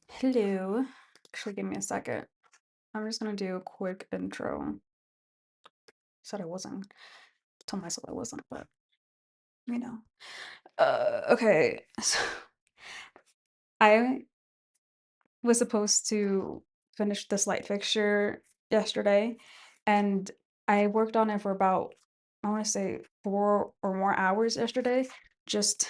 Hello. Actually, give me a second. I'm just gonna do a quick intro. Said I wasn't. Told myself I wasn't, but you know. Okay. So I was supposed to finish this light fixture yesterday, and I worked on it for about, I want to say 4 or more hours yesterday, just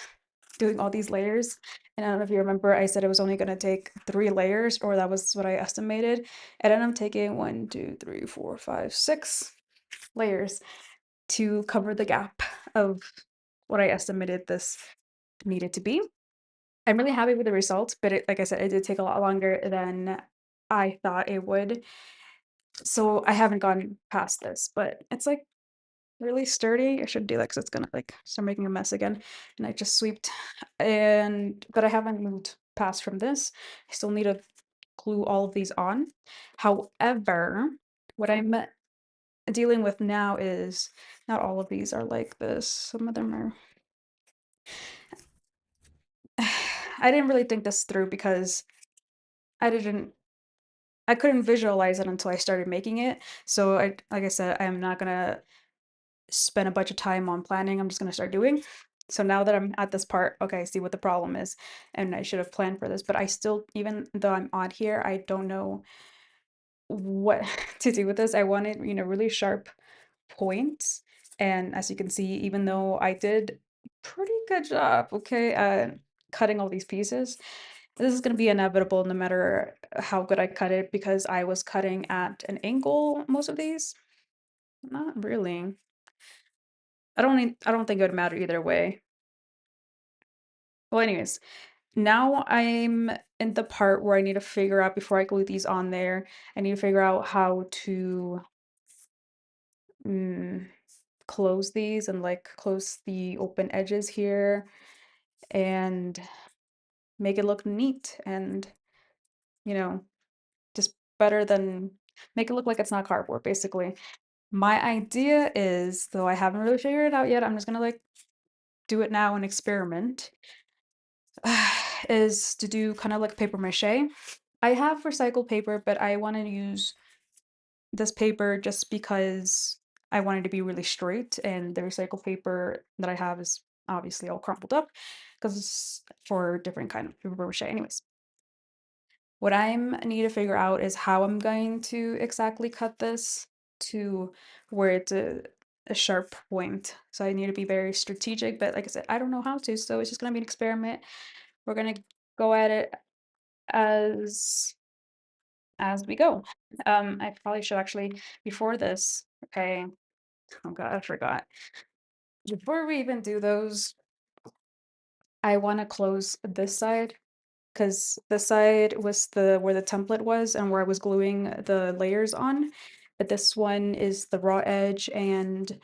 doing all these layers. And I don't know if you remember, I said it was only going to take 3 layers, or that was what I estimated. And then I'm taking 6 layers to cover the gap of what I estimated this needed to be. I'm really happy with the results, but like I said, it did take a lot longer than I thought it would. So I haven't gone past this, but it's like really sturdy. I should do that because it's gonna like start making a mess again. And I just sweeped, but I haven't moved past from this. I still need to glue all of these on. However, what I'm dealing with now is not all of these are like this. Some of them are. I didn't really think this through because I didn't I couldn't visualize it until I started making it. So like I said, I'm not gonna spend a bunch of time on planning. I'm just gonna start doing. So now that I'm at this part, okay, I see what the problem is, and I should have planned for this. But I still, even though I'm on here, I don't know what to do with this. I wanted, really sharp points. And as you can see, even though I did pretty good job, okay, cutting all these pieces, this is going to be inevitable no matter how good I cut it because I was cutting at an angle most of these. Not really. I don't think it would matter either way. Well, anyways, now I'm in the part where I need to figure out before I glue these on there, I need to figure out how to mm, close these and like close the open edges here and make it look neat and, you know, just better than make it look like it's not cardboard, basically. My idea is, though I haven't really figured it out yet, I'm just gonna like do it now and experiment, is to do kind of like paper mache. I have recycled paper, but I want to use this paper just because I want it to be really straight, and the recycled paper that I have is obviously all crumpled up because it's for different kind of paper mache. Anyways, what I'm need to figure out is how I'm going to exactly cut this to where it's a sharp point. So I need to be very strategic, but like I said, I don't know how to, so it's just gonna be an experiment. We're gonna go at it as as we go. I probably should actually before this, okay. Oh God, I forgot. Before we even do those, I want to close this side because this side was the where the template was and where I was gluing the layers on. But this one is the raw edge, and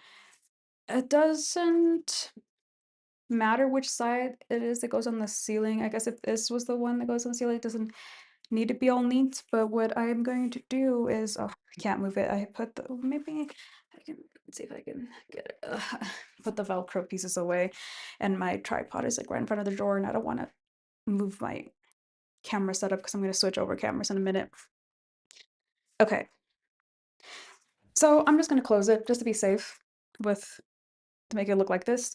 it doesn't matter which side it is that goes on the ceiling. I guess if this was the one that goes on the ceiling, it doesn't need to be all neat. But what I'm going to do is, oh, I can't move it. I put the maybe I can see if I can get it. Put the Velcro pieces away, and my tripod is like right in front of the door, and I don't want to move my camera setup because I'm going to switch over cameras in a minute. Okay, so I'm just going to close it just to be safe with to make it look like this.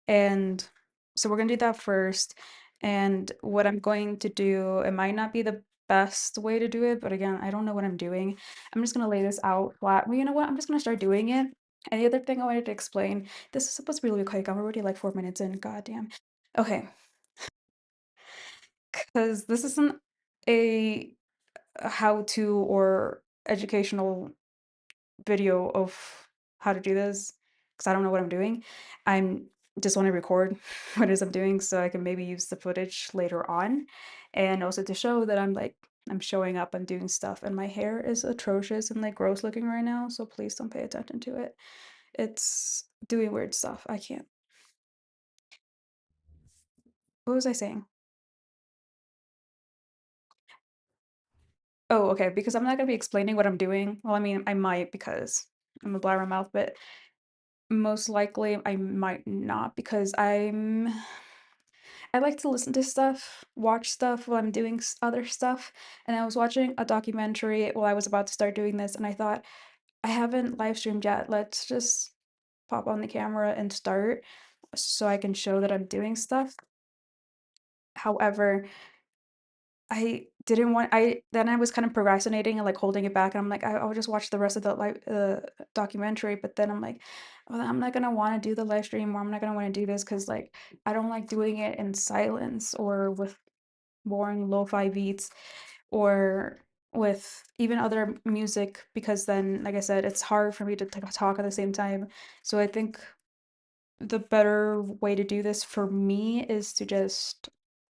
And so we're going to do that first. And what I'm going to do, it might not be the best way to do it, but again, I don't know what I'm doing. I'm just going to lay this out flat. Well, you know what? I'm just going to start doing it. And the other thing I wanted to explain, this is supposed to be really quick. I'm already like 4 minutes in. God damn. Okay, because this isn't a how-to or educational video of how to do this because I don't know what I'm doing. I'm just want to record what it is I'm doing so I can maybe use the footage later on. And also to show that I'm showing up, I'm doing stuff, and my hair is atrocious and like gross looking right now, so please don't pay attention to it. It's doing weird stuff. I can't. What was I saying? Oh, okay, because I'm not gonna be explaining what I'm doing. Well, I mean, I might because I'm a blabbermouth, but most likely I might not because I like to listen to stuff, watch stuff while I'm doing other stuff. And I was watching a documentary while I was about to start doing this, and I thought, I haven't live streamed yet. Let's just pop on the camera and start so I can show that I'm doing stuff. However, I didn't want I was kind of procrastinating and, like, holding it back, and I'm like, I'll just watch the rest of the documentary," but then I'm like, "Well, I'm not gonna wanna do the live stream, or I'm not gonna wanna do this because like, I don't like doing it in silence or with boring lo-fi beats or with even other music because then, like I said, it's hard for me to talk at the same time." So I think the better way to do this for me is to just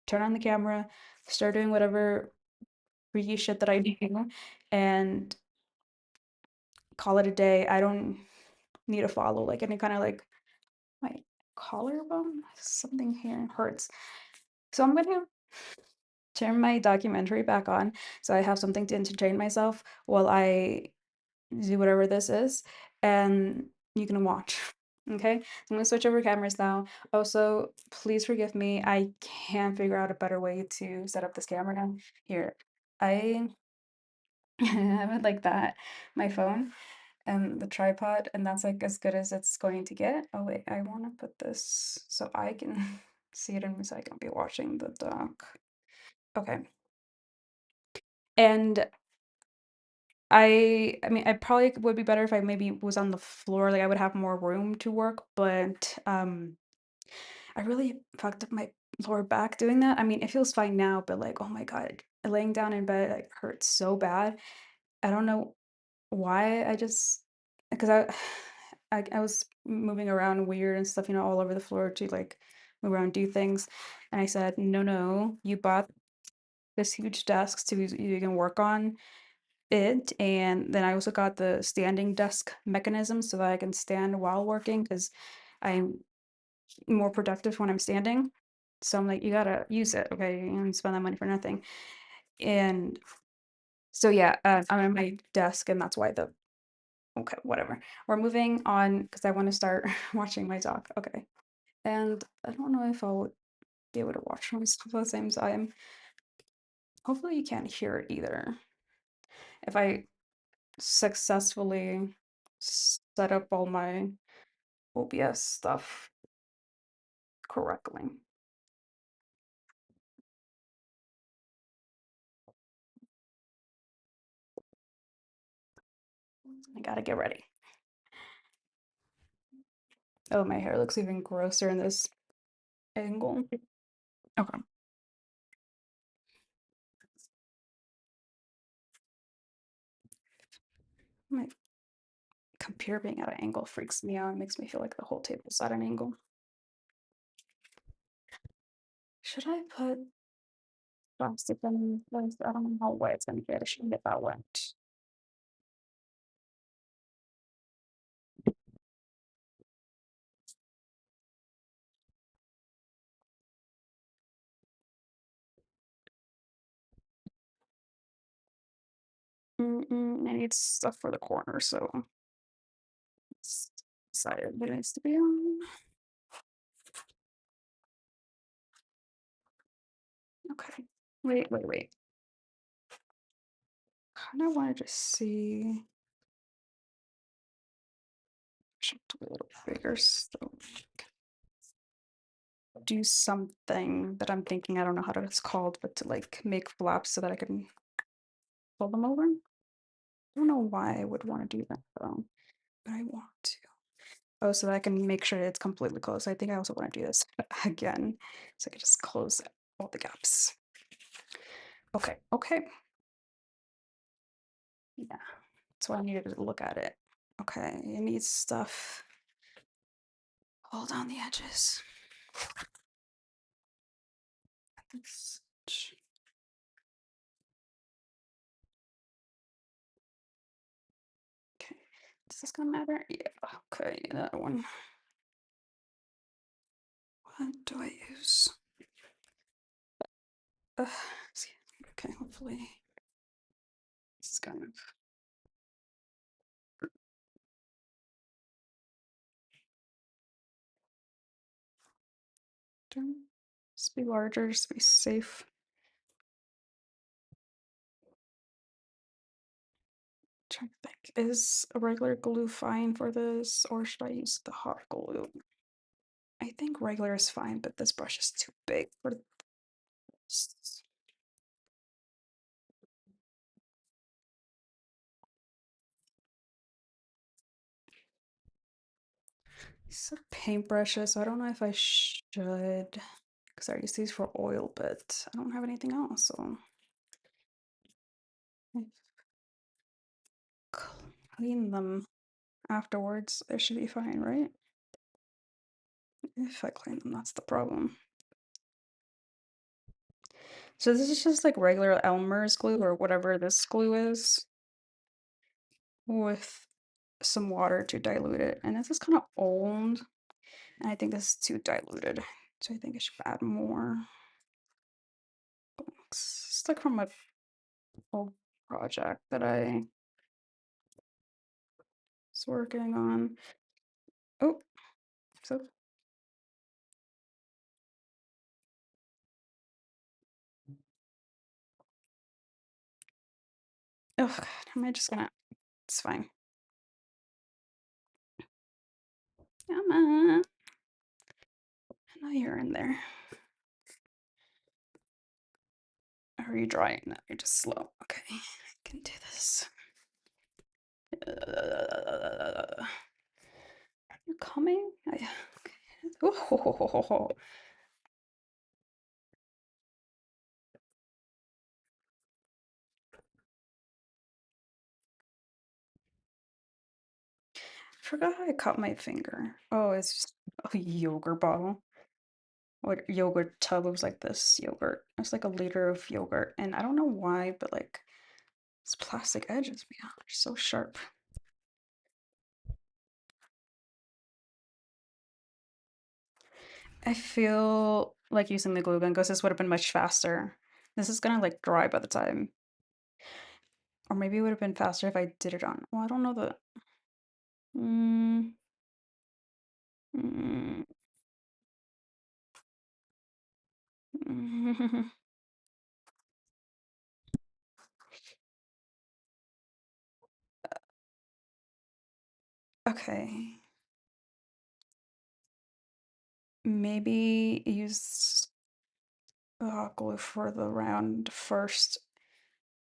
turn on the camera, start doing whatever freaky shit that I do, and call it a day. I don't need to follow like any kind of like my collarbone. Something here hurts. So I'm gonna turn my documentary back on so I have something to entertain myself while I do whatever this is, and you can watch. Okay, I'm gonna switch over cameras now. Also, please forgive me. I can't figure out a better way to set up this camera now. Here, I have it like that, my phone and the tripod, and that's like as good as it's going to get. Oh wait, I want to put this so I can see it in so I can be watching the doc. Okay, and I mean, I probably would be better if I maybe was on the floor, like, I would have more room to work, but, I really fucked up my lower back doing that. I mean, it feels fine now, but, like, oh my god, laying down in bed, like, hurts so bad. I don't know why, I just because I was moving around weird and stuff, all over the floor to, like, move around, do things, and I said, "No, no, you bought this huge desk to you can work on it, and then I also got the standing desk mechanism so that I can stand while working because I'm more productive when I'm standing. So I'm like, you gotta use it, okay? You can spend that money for nothing. And so yeah, I'm at my desk, and that's why the okay, whatever. We're moving on because I want to start watching my doc. Okay, and I don't know if I'll be able to watch myself at the same time. Hopefully, you can't hear it either. If I successfully set up all my OBS stuff correctly. I gotta get ready. Oh, my hair looks even grosser in this angle. Okay. My computer being at an angle freaks me out. It makes me feel like the whole table's at an angle. Should I put plastic in place? I don't know how wet it's gonna get. It shouldn't get that wet. I need stuff for the corner, so it's decided it needs to be on. Okay. Wait, wait, wait. Kinda wanna just see. Should do a little bigger so do something that I'm thinking, I don't know how it's called, but to like make flaps so that I can pull them over. I don't know why I would want to do that though, but I want to. Oh, so that I can make sure it's completely closed. I think I also want to do this again, so I can just close all the gaps. Okay, okay. Yeah, so I needed to look at it. Okay, it needs stuff all down the edges. This- Okay, is this gonna matter? Yeah, okay, that one. What do I use? Uh, okay, hopefully this is kind of done. Just be larger, just be safe. Trying to think, is a regular glue fine for this, or should I use the hot glue? I think regular is fine, but this brush is too big for this. These are paintbrushes, so I don't know if I should, because I use these for oil, but I don't have anything else, so if clean them afterwards, it should be fine, right? If I clean them, that's the problem. So this is just like regular Elmer's glue or whatever this glue is with some water to dilute it. And this is kind of old, and I think this is too diluted. So I think I should add more. It's like from a old project that I was working on. Oh, so oh God, am I just gonna? It's fine. Come on. I know you're in there. Are you drying? No, you're just slow. Okay, I can do this. Are you coming? Okay. Oh, forgot how I cut my finger. Oh, it's just a yogurt bottle. What yogurt tub? It was like this yogurt. It's like a liter of yogurt, and I don't know why, but like it's plastic edges, man, they're so sharp. I feel like using the glue gun because this would have been much faster. This is gonna like dry by the time, or maybe it would have been faster if I did it on. Well, I don't know the. Mm, mm, mm. Okay, maybe use hot glue for the round first,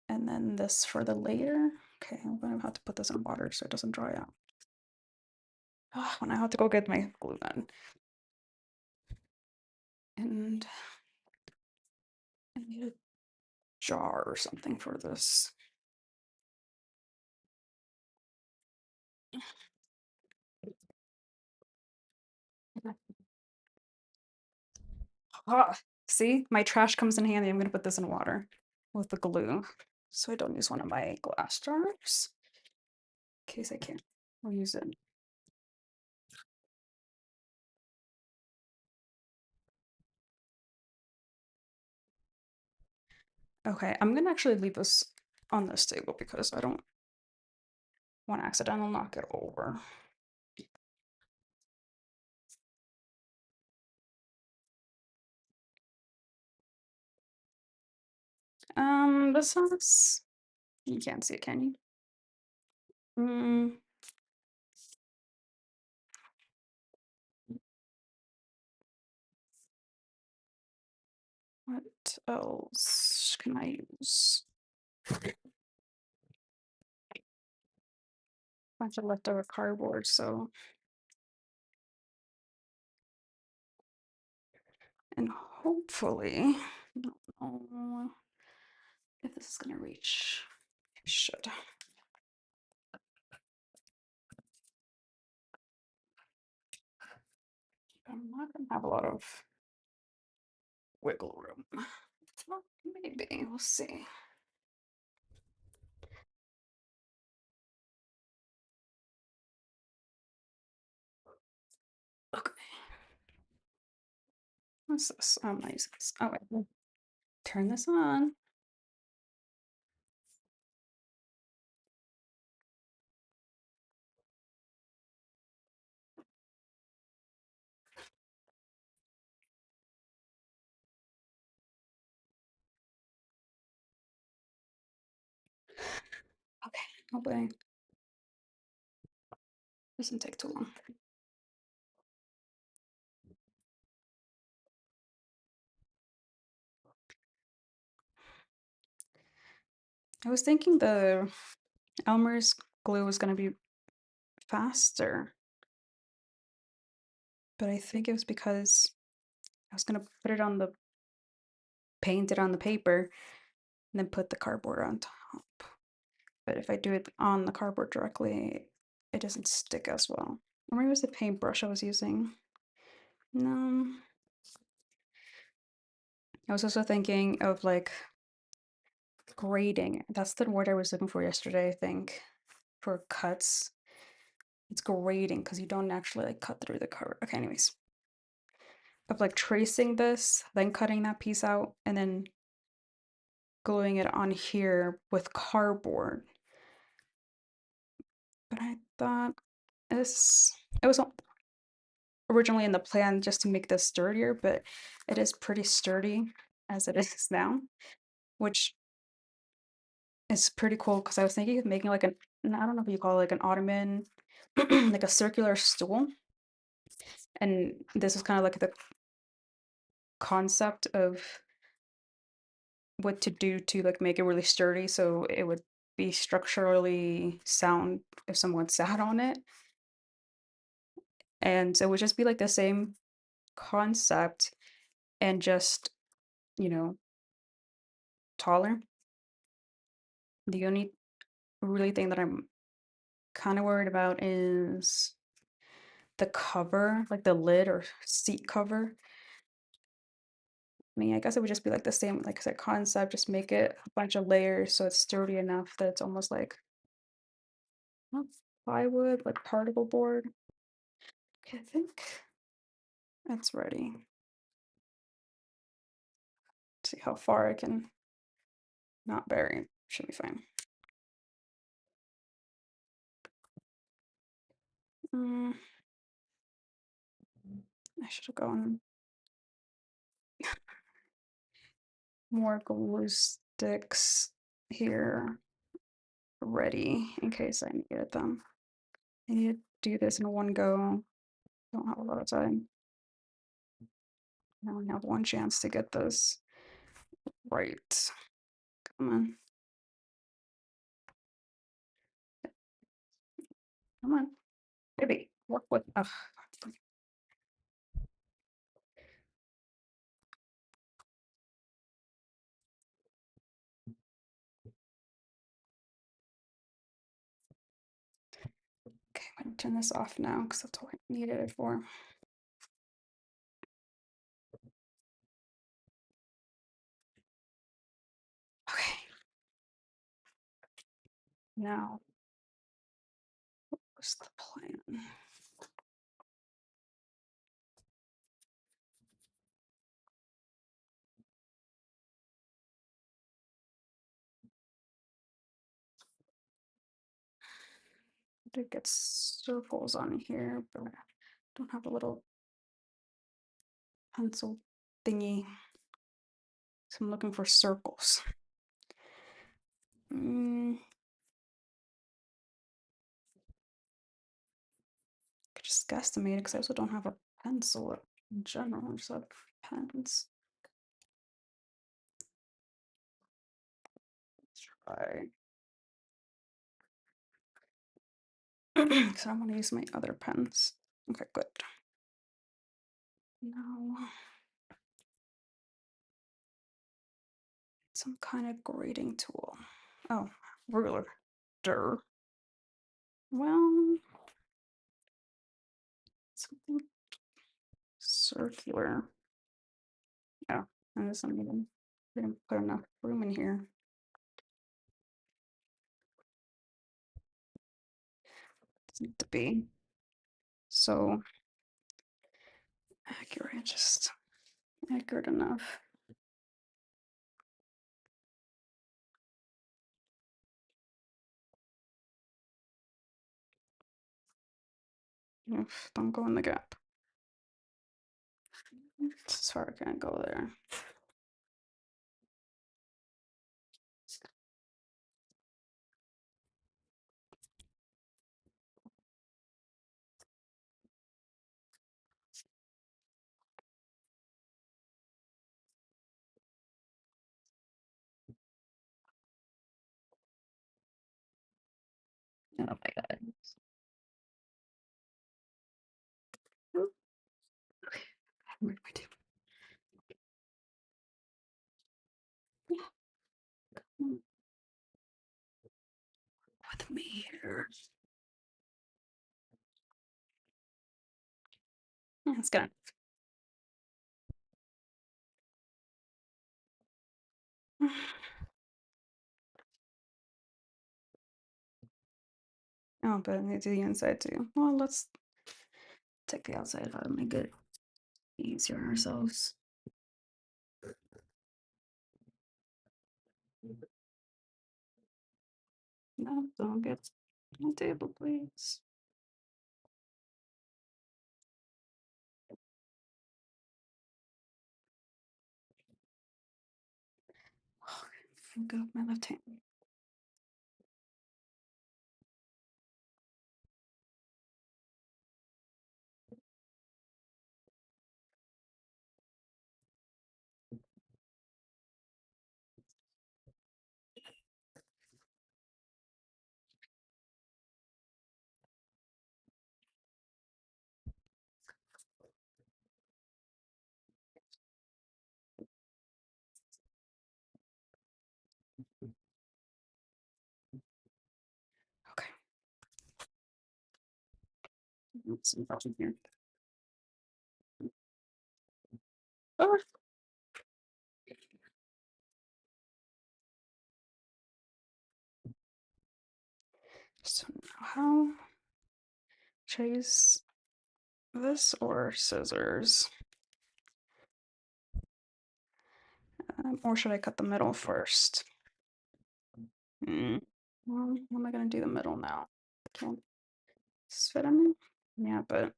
and then this for the later. Okay, I'm gonna have to put this in water so it doesn't dry out. When I have to go get my glue gun. And I need a jar or something for this. Ah, see, my trash comes in handy. I'm gonna put this in water with the glue so I don't use one of my glass jars in case I can't use it. Okay, I'm gonna actually leave this on this table because I don't want to accidentally knock it over. This one's, you can't see it, can you? Mm, what else can I use? Bunch of leftover cardboard, so. And hopefully, I don't know if this is gonna reach. It should. I'm not gonna have a lot of wiggle room. Well, maybe, we'll see. Okay. What's this? Oh, I'm not using this. Oh, wait. Turn this on. Okay, hopefully doesn't take too long. I was thinking the Elmer's glue was gonna be faster, but I think it was because I was gonna put it on the paint it on the paper and then put the cardboard on top. But if I do it on the cardboard directly, it doesn't stick as well. Or maybe it was the paintbrush I was using. No. I was also thinking of like grading. That's the word I was looking for yesterday, I think, for cuts. It's grading because you don't actually like cut through the card. Okay, anyways. Of like tracing this, then cutting that piece out, and then gluing it on here with cardboard. But I thought this it was originally in the plan just to make this sturdier, but it is pretty sturdy as it is now, which is pretty cool because I was thinking of making like an I don't know if you call it like an ottoman, like a circular stool. And this is kind of like the concept of what to do to like make it really sturdy so it would be structurally sound if someone sat on it. And so it would just be like the same concept and just, you know, taller. The only really thing that I'm kind of worried about is the cover, like the lid or seat cover. I mean, I guess it would just be like the same, like I said, concept, just make it a bunch of layers so it's sturdy enough that it's almost like not plywood, like particle board. Okay, I think it's ready. See how far I can not bury. Should be fine. Mm, I should have gone more glue sticks here ready in case I needed them. I need to do this in one go. Don't have a lot of time. I only have one chance to get this right. Come on. Come on. Baby, work with. Ugh. Okay, I'm gonna turn this off now because that's what I needed it for. Okay. Now, what's the plan? I did get circles on here, but I don't have a little pencil thingy. So I'm looking for circles. Could just guesstimate it because I also don't have a pencil in general. I just have pens. Let's try. Because I want to use my other pens. Okay, good. Now, some kind of grading tool. Oh, ruler. Dur. Well, something circular. Oh, I doesn't even didn't put enough room in here. Doesn't need to be so accurate, just accurate enough. Oof, don't go in the gap. As far I can't go there. Oh my god. Oop, where do I do? Mm, with me here. It's gonna. Oh, but I need to do the inside too. Well, let's take the outside out and make it easier on ourselves. No, don't get on the table, please. Go with my left hand. Okay. Let's see what's in here. Oh, so now how should I use this or scissors? Or should I cut the middle first? Well, how am I gonna do the middle now? Can't this fit in there? Yeah, but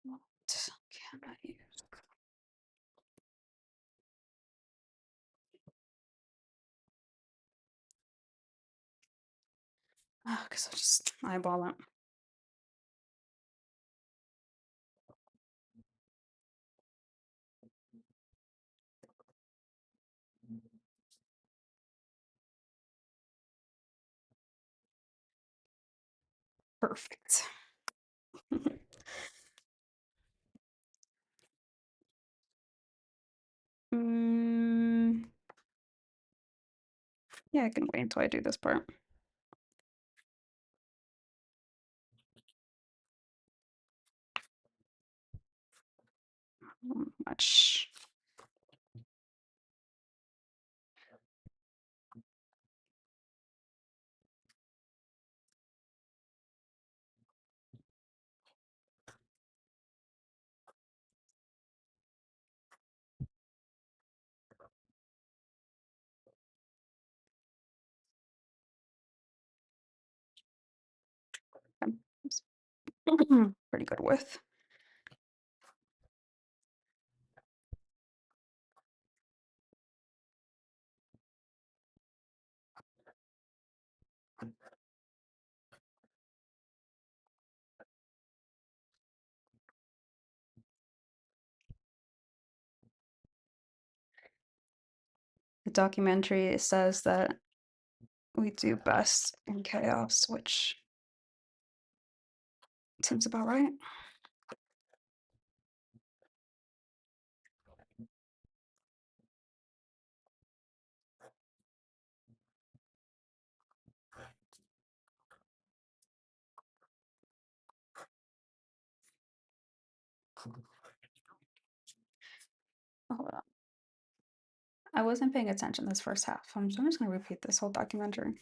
what can I use? Oh, because I just eyeball it. Perfect. mm, yeah, I can wait until I do this part. Much. Pretty good width. The documentary says that we do best in chaos, which seems about right. Hold on. I wasn't paying attention this first half. I'm just going to repeat this whole documentary.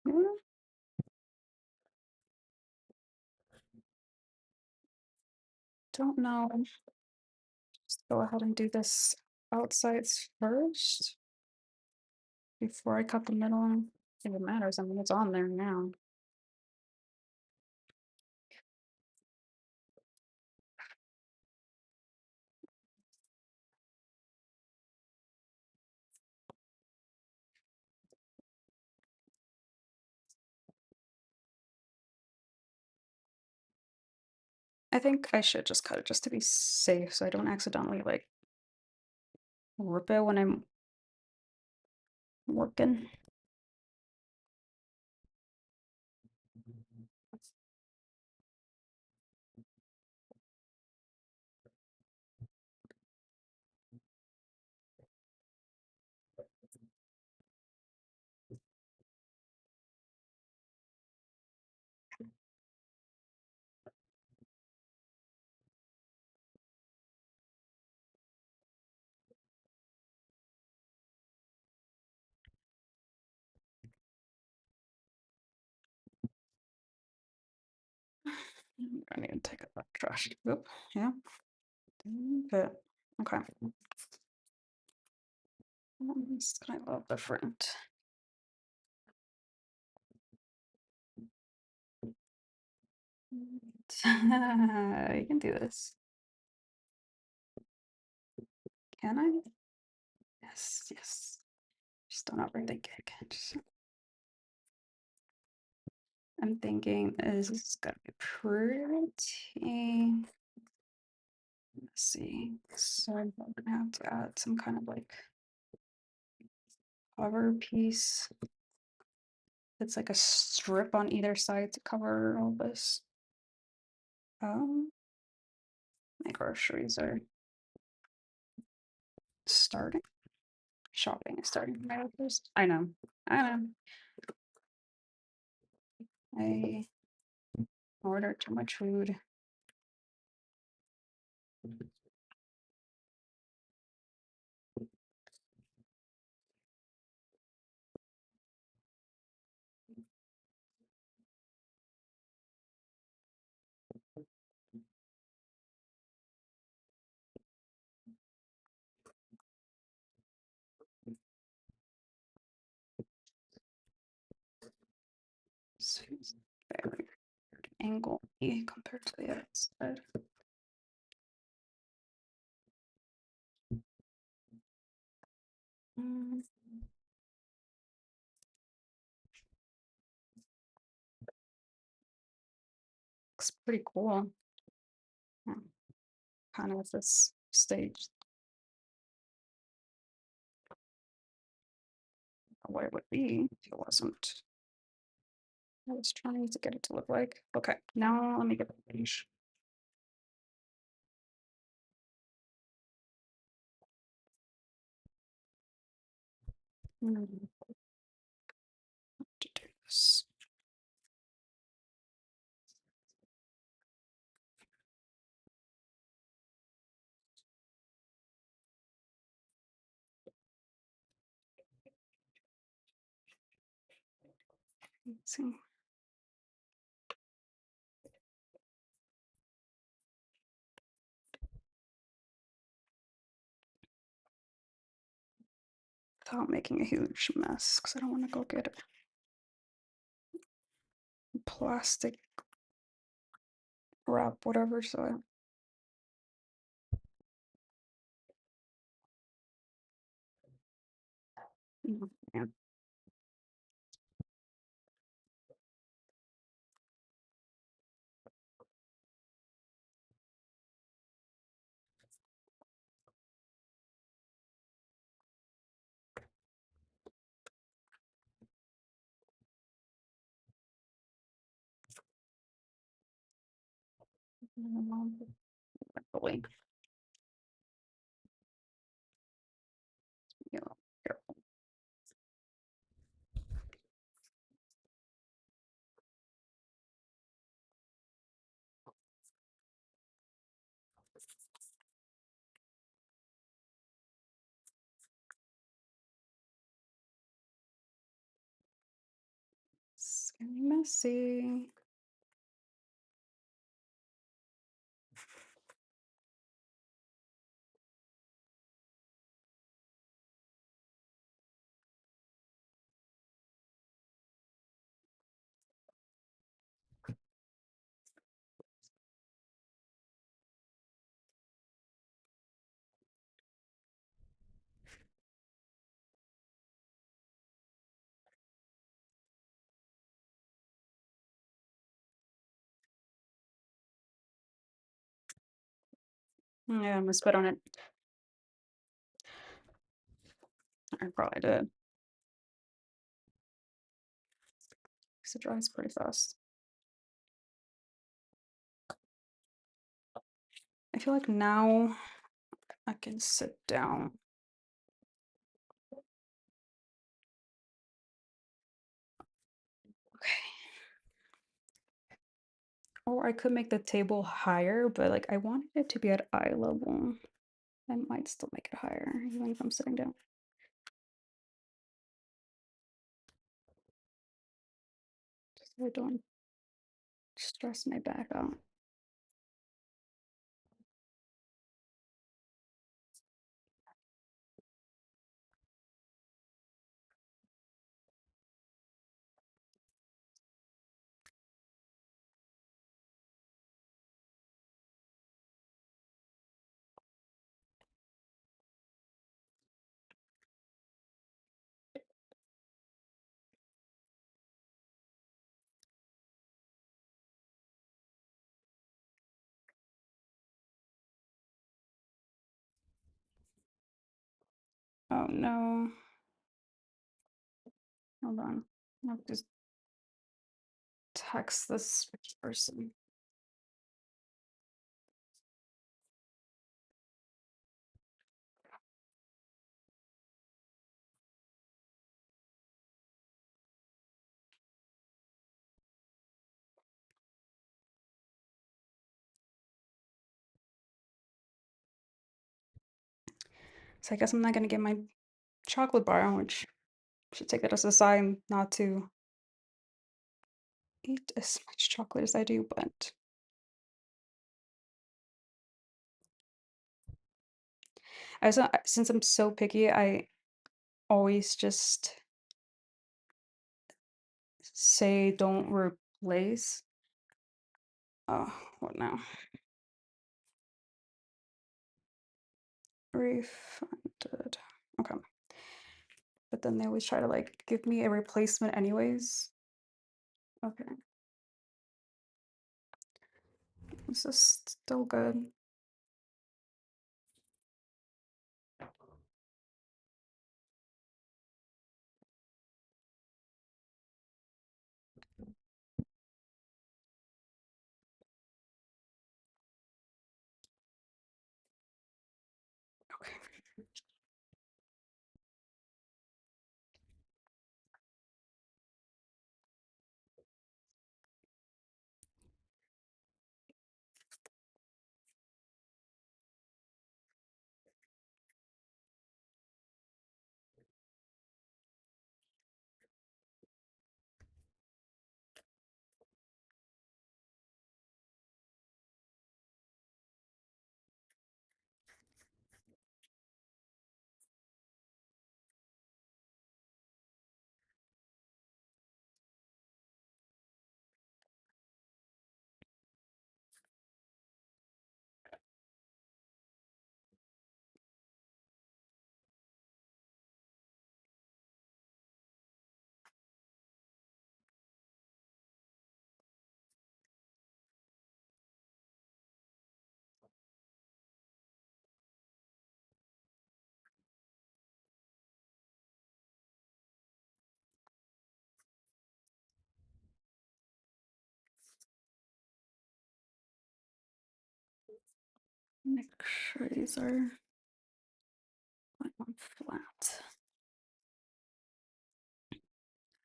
Mm, Don't know. Just go ahead and do this outsides first. before I cut the middle. If it matters, I mean, it's on there now. I think I should just cut it just to be safe so I don't accidentally like rip it when I'm working. I need to take out that trash. Oop, yeah. Good. Okay. It's kind of a little different. You can do this. Can I? Yes, yes. Just don't overthink it. I'm thinking this is gonna be pretty. Let's see. So I'm gonna have to add some kind of like cover piece. It's like a strip on either side to cover all this. My groceries are starting. Shopping is starting for my first. I know. I know. I ordered too much food. So it's very weird angle compared to the other side. Mm, looks pretty cool. Yeah, kind of at this stage, what it would be if it wasn't. I was trying to get it to look like. Okay, now let me get the page. To do this. Let's see. Without making a huge mess, because I don't want to go get plastic wrap, whatever. So I. Yeah. Really, yeah, careful. It's getting messy. Yeah, I'm gonna spit on it. I probably did. 'Cause it dries pretty fast. I feel like now I can sit down. Okay. Or I could make the table higher, but like I wanted it to be at eye level. I might still make it higher, even if I'm sitting down. Just so I don't stress my back out. Oh no. Hold on. I'll just text this person. So I guess I'm not gonna get my chocolate bar, which should take that as a sign not to eat as much chocolate as I do, but since I'm so picky, I always just say don't replace. Oh, what now? Refunded. Okay. But then they always try to like give me a replacement anyways. Okay. Is this still good? Okay. Make sure these are on flat.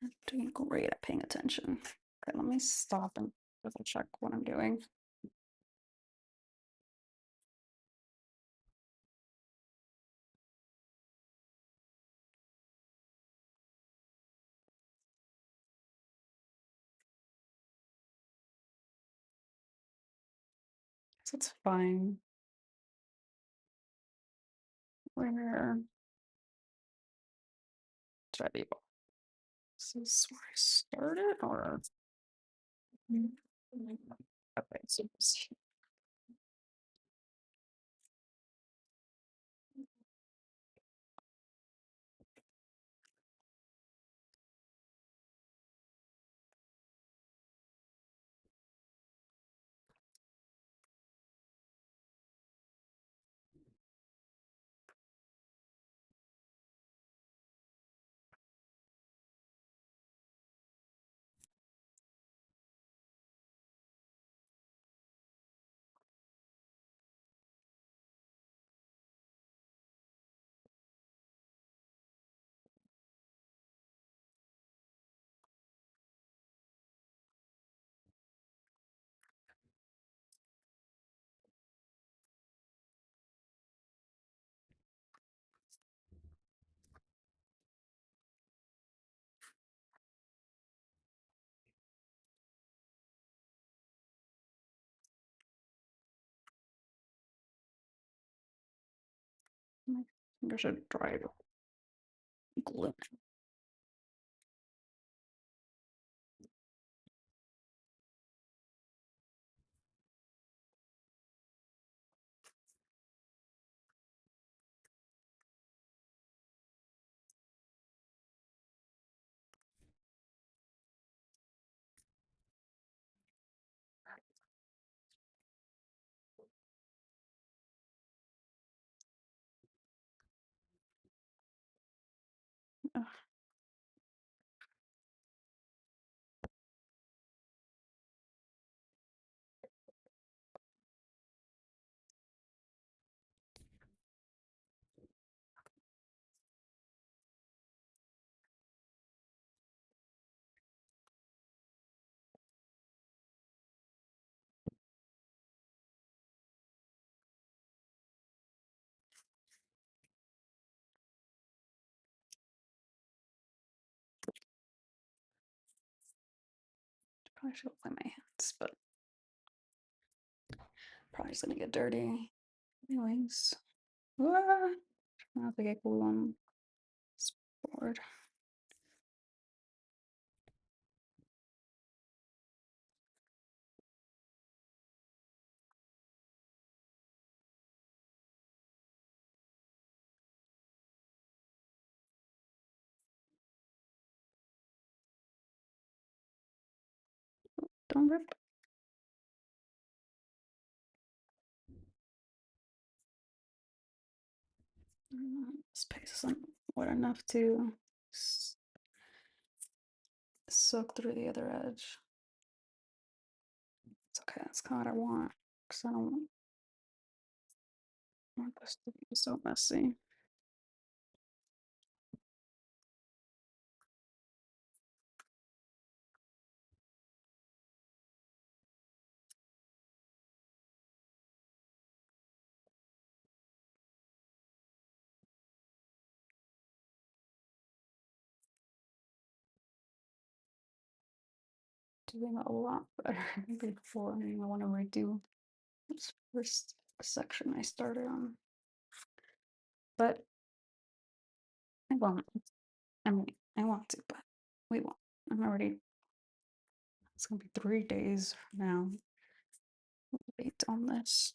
I'm doing great at paying attention. Okay, let me stop and double check what I'm doing. So it's fine. Where should I be? This is where I started, or okay, so think I should try glue. Ugh, probably should apply my hands, but probably just gonna get dirty. Anyways. Ah, I don't have to get glue on this board. Don't rip. This paste isn't wet enough to soak through the other edge. It's okay, that's kind of what I want, because I don't want this to be so messy. Doing a lot better than before. I mean, I want to redo this first section I started on, but I won't. I mean, I want to, but we won't. I'm already. It's gonna be 3 days from now. Wait on this.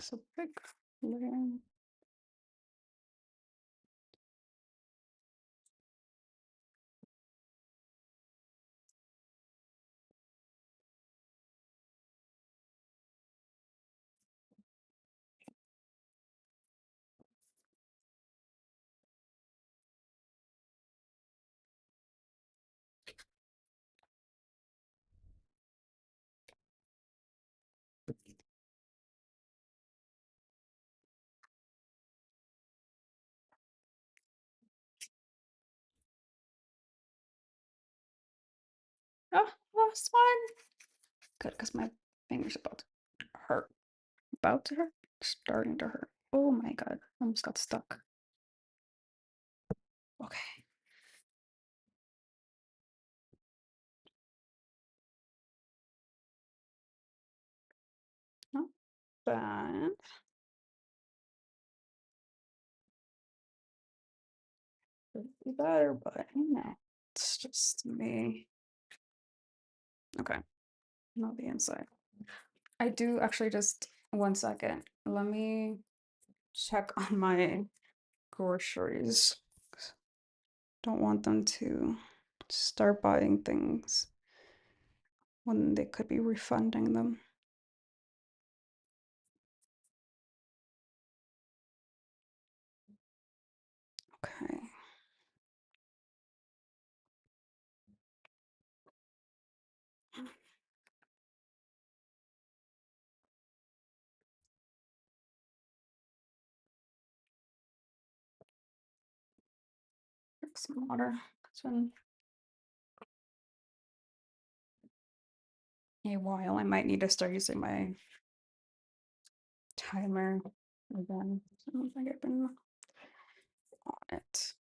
So big layer. Oh, last one. Good, because my finger's about to hurt. About to hurt? Starting to hurt. Oh my god, almost got stuck. Okay. Not bad. Could be better, but you know, it's just me. Okay, not the inside. I do actually just 1 second. Let me check on my groceries. Don't want them to start buying things when they could be refunding them. Okay. Drink some water. It's been a while. I might need to start using my timer again. I don't think I've been on it.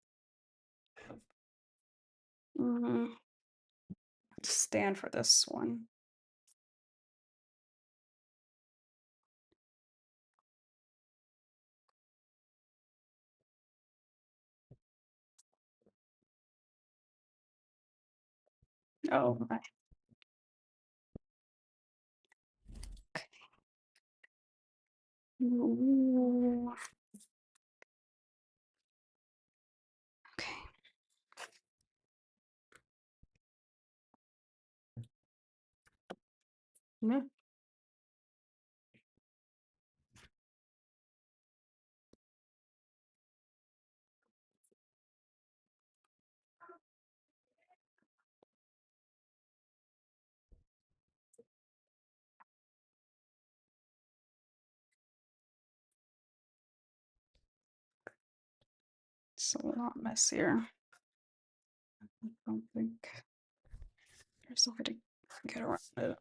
Stand for this one. Oh my. Ooh. Okay. Yeah. It's a lot messier. I don't think there's a way to get around it.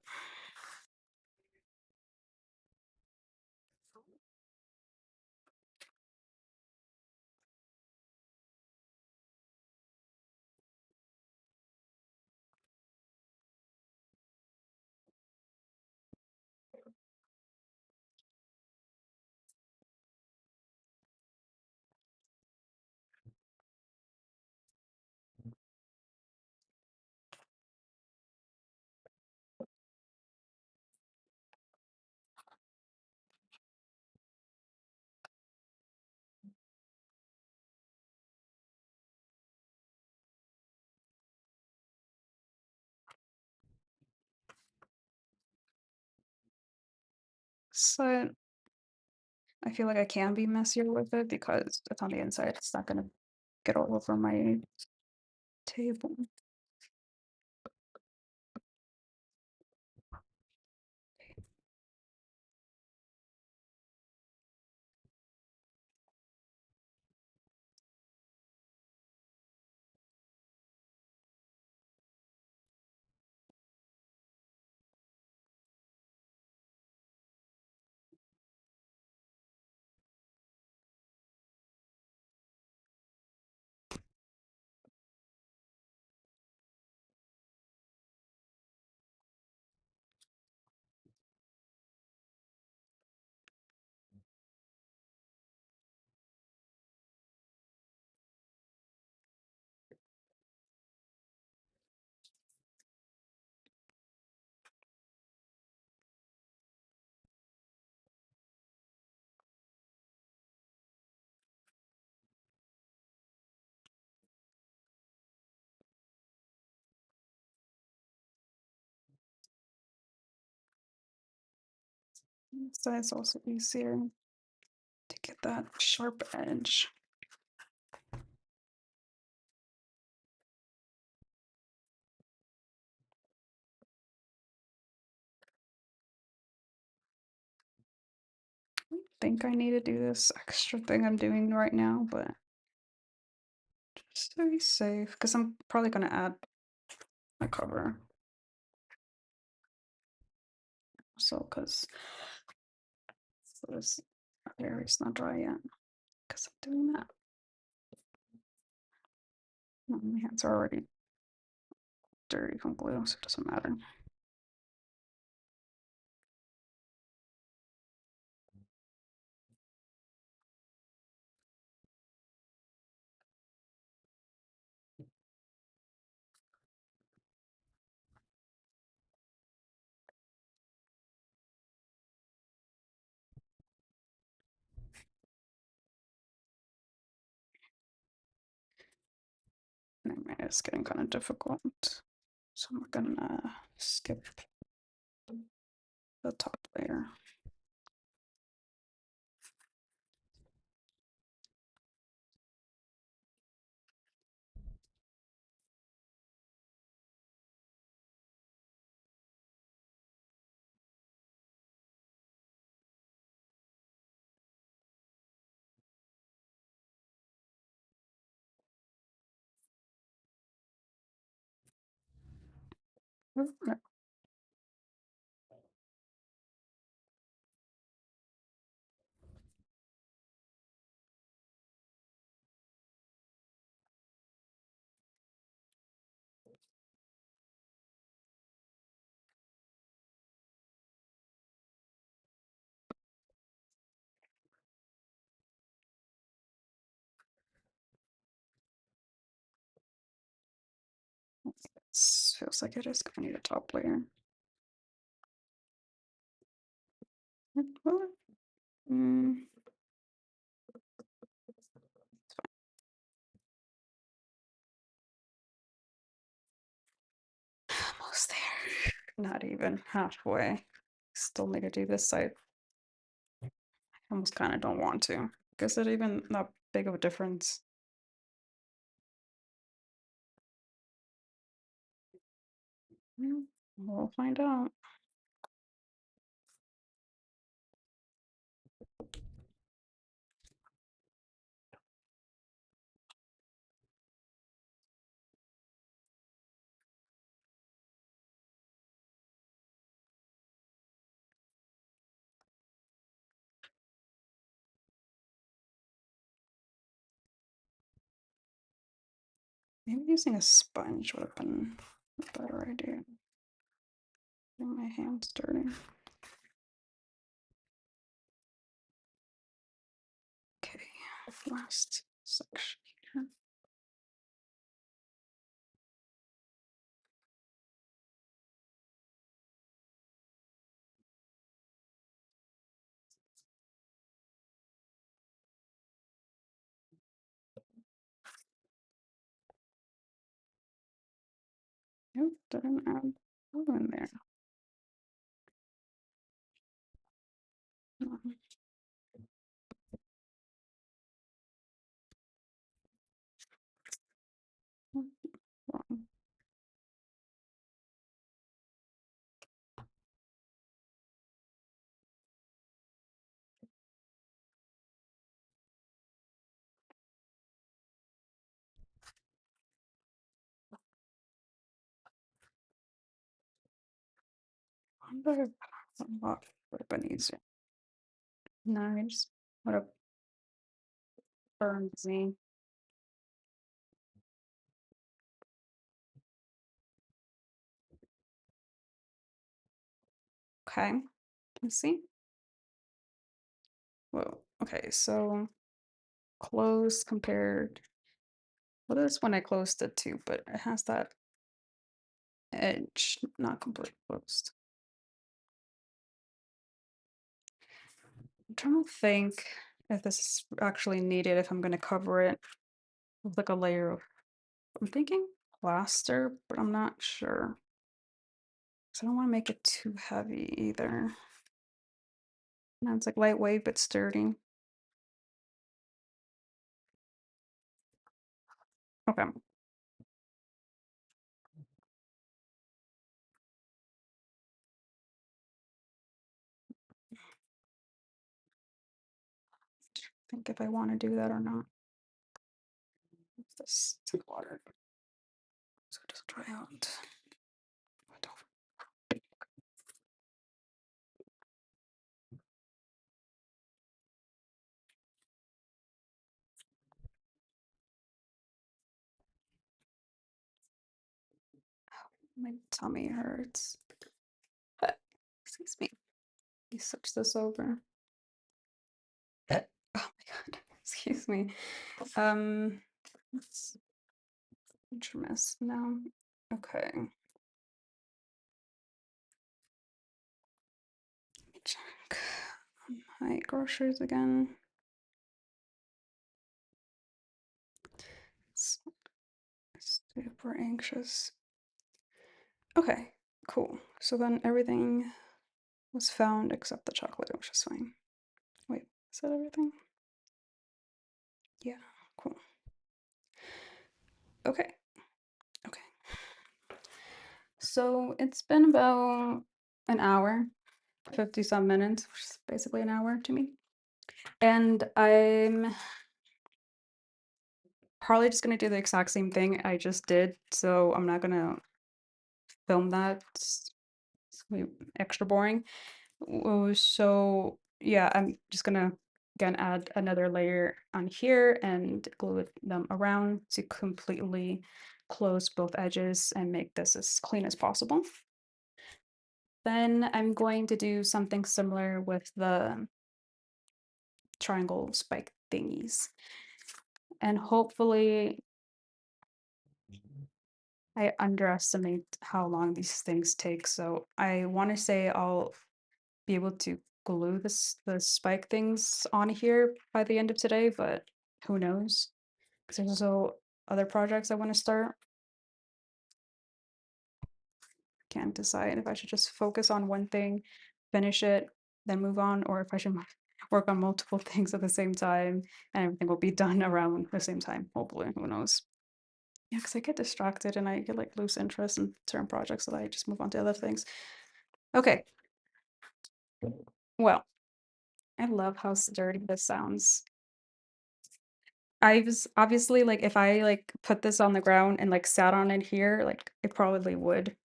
So I feel like I can be messier with it because it's on the inside. It's not gonna get all over my table. So it's also easier to get that sharp edge. I think I need to do this extra thing I'm doing right now, but just to be safe, because I'm probably gonna add my cover. So, because this area's not dry yet, because I'm doing that. No, my hands are already dirty from glue, so it doesn't matter. Anyway, it's getting kind of difficult. So I'm gonna skip the top layer. Oh, no. Feels like it is gonna need a top layer. Well, mm, almost there. Not even halfway. Still need to do this side. I almost kind of don't want to. Is it even that big of a difference? We'll find out. Maybe using a sponge would have been a better idea. Getting my hands dirty. Okay, last section here. Nope, didn't add glue in there. Um, Wrong. Wonder if what would have been easier. No, I just would have burned me. Okay, let's see. Whoa. Okay, so closed compared. Well, this one I closed it to, but it has that edge not completely closed. I'm trying to think if this is actually needed, if I'm going to cover it with like a layer of, I'm thinking plaster, but I'm not sure. So I don't want to make it too heavy either. Now it's like lightweight but sturdy. Okay. Think if I want to do that or not. This took water, so it doesn't dry out. My tummy hurts. Excuse me. You switch this over. Oh my god. Excuse me. It's such a mess now. Okay. Let me check my groceries again. It's super anxious. Okay, cool. So then everything was found except the chocolate, which is fine. Wait, is that everything? Yeah, cool. Okay, okay. So it's been about an hour, 50 some minutes, which is basically an hour to me. And I'm probably just gonna do the exact same thing I just did. So I'm not gonna film that. It's gonna be extra boring. So yeah, I'm just gonna again add another layer on here and glue them around to completely close both edges and make this as clean as possible. Then I'm going to do something similar with the triangle spike thingies. And hopefully I underestimate how long these things take. So I want to say I'll be able to glue the spike things on here by the end of today, but who knows? Because there's also other projects I want to start. Can't decide if I should just focus on one thing, finish it, then move on, or if I should work on multiple things at the same time and everything will be done around the same time. Hopefully, who knows? Yeah, because I get distracted and I get like lose interest in certain projects, so that I just move on to other things. Okay. Well, I love how sturdy this sounds. I was obviously like if I like put this on the ground and like sat on it here, like it probably would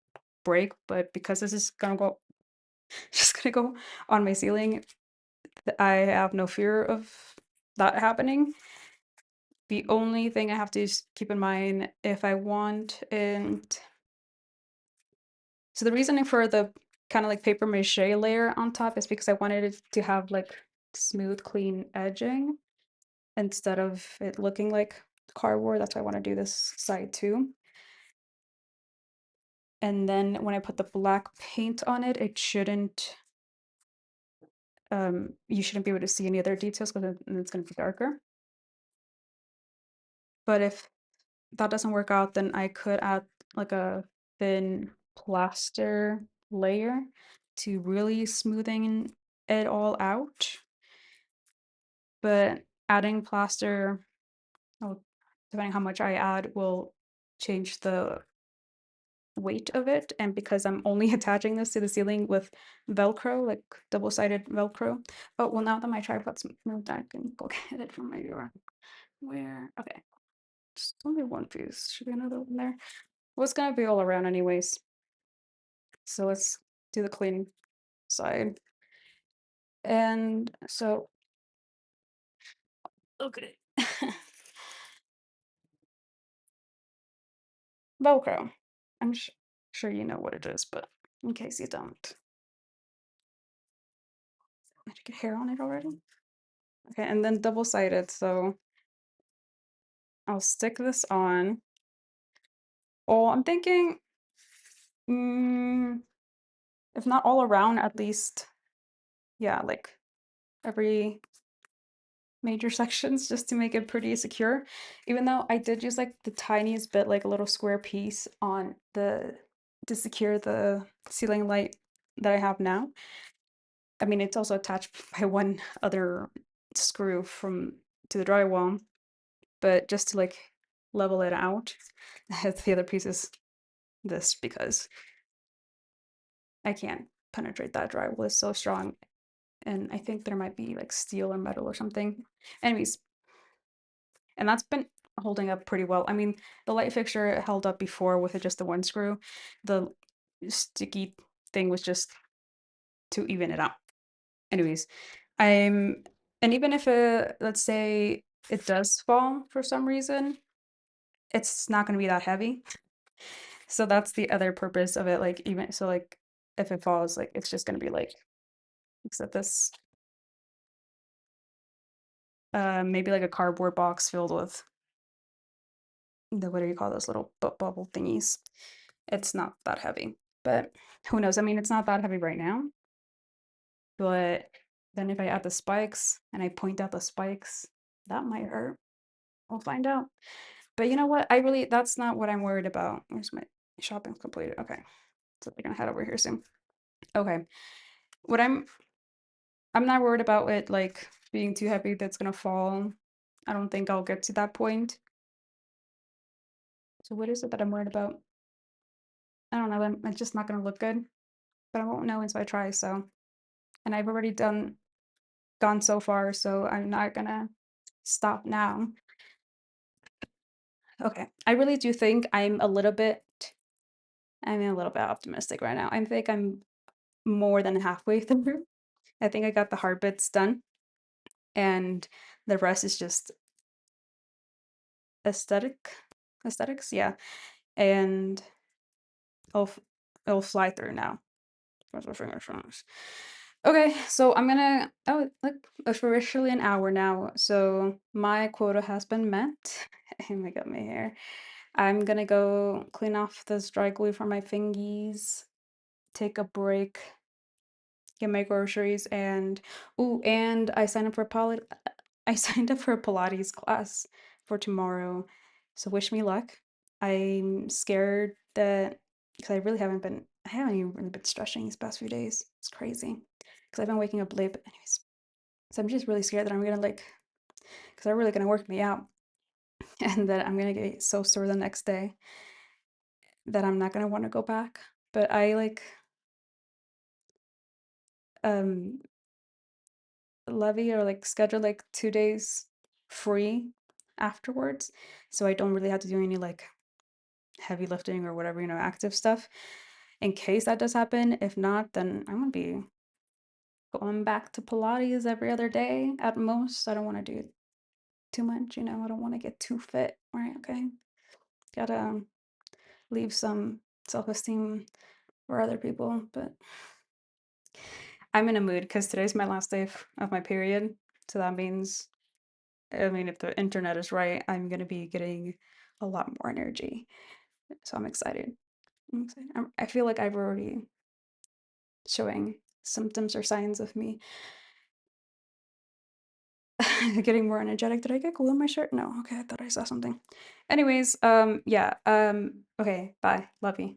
break, but because this is gonna go just gonna go on my ceiling, I have no fear of that happening. The only thing I have to keep in mind if I want and so the reasoning for the kind of like paper mache layer on top is because I wanted it to have like smooth, clean edging instead of it looking like cardboard. That's why I want to do this side too. And then when I put the black paint on it, it shouldn't, you shouldn't be able to see any other details because it's going to be darker. But if that doesn't work out, then I could add like a thin plaster layer to really smoothing it all out. But adding plaster, oh, depending how much I add, will change the weight of it. And because I'm only attaching this to the ceiling with Velcro, like double-sided Velcro. Oh, well, now that my tripod's moved, I can go get it from my drawer. Where? Okay. Just only one piece. Should be another one there. Well, it's gonna be all around anyways. So let's do the cleaning side. And so, okay. Velcro. I'm sure you know what it is, but in case you don't. Did you get hair on it already? Okay, and then double-sided, so I'll stick this on. Oh, I'm thinking, mm, if not all around, at least, yeah, like every major sections just to make it pretty secure. Even though I did use like the tiniest bit, like a little square piece on the to secure the ceiling light that I have now. I mean, it's also attached by one other screw from to the drywall, but just to like level it out, the other piece is this because I can't penetrate that drywall. It's so strong, and I think there might be like steel or metal or something. Anyways, and that's been holding up pretty well. I mean, the light fixture held up before with just the one screw. The sticky thing was just to even it out. Anyways, I'm and even if let's say it does fall for some reason, it's not going to be that heavy. So that's the other purpose of it. Like even so, like if it falls, like it's just going to be like except this maybe like a cardboard box filled with the what do you call those little bubble thingies. It's not that heavy, but who knows? I mean, it's not that heavy right now, but then if I add the spikes and I point out the spikes, that might hurt. We'll find out. But you know what? That's not what I'm worried about. Where's my shopping's completed? Okay. So we're gonna head over here soon. Okay. What I'm not worried about it like being too heavy that's gonna fall. I don't think I'll get to that point. So what is it that I'm worried about? I don't know. It's just not gonna look good, but I won't know until I try. So, and I've already gone so far, so I'm not gonna stop now. Okay. I really do think I'm a little bit optimistic right now. I think I'm more than halfway through. I think I got the hard bits done, and the rest is just aesthetic aesthetics, yeah. And it'll f- it'll fly through now. Cross my fingers crossed. Okay, so I'm gonna oh look, officially an hour now. So my quota has been met. Oh my god, my hair. I'm gonna go clean off this dry glue from my fingies, take a break, get my groceries, and ooh, and I signed up for a Pilates class for tomorrow. So wish me luck. I'm scared that because I haven't even really been stretching these past few days. It's crazy because I've been waking up late. But anyways, so I'm just really scared that I'm gonna like because they're really gonna work me out and that I'm gonna get so sore the next day that I'm not gonna want to go back. But I like um levy or like schedule like 2 days free afterwards, so I don't really have to do any like heavy lifting or whatever, active stuff in case that does happen. If not, then I'm gonna be going back to Pilates every other day at most. I don't want to do too much, I don't want to get too fit, right? Okay, gotta leave some self-esteem for other people. But I'm in a mood because today's my last day of my period, so that means, I mean, if the internet is right, I'm gonna be getting a lot more energy. So I'm excited. I'm excited. I feel like I've already showing symptoms or signs of me getting more energetic. Did I get glue on my shirt? No. Okay, I thought I saw something. Anyways, yeah. Okay, bye. Love you.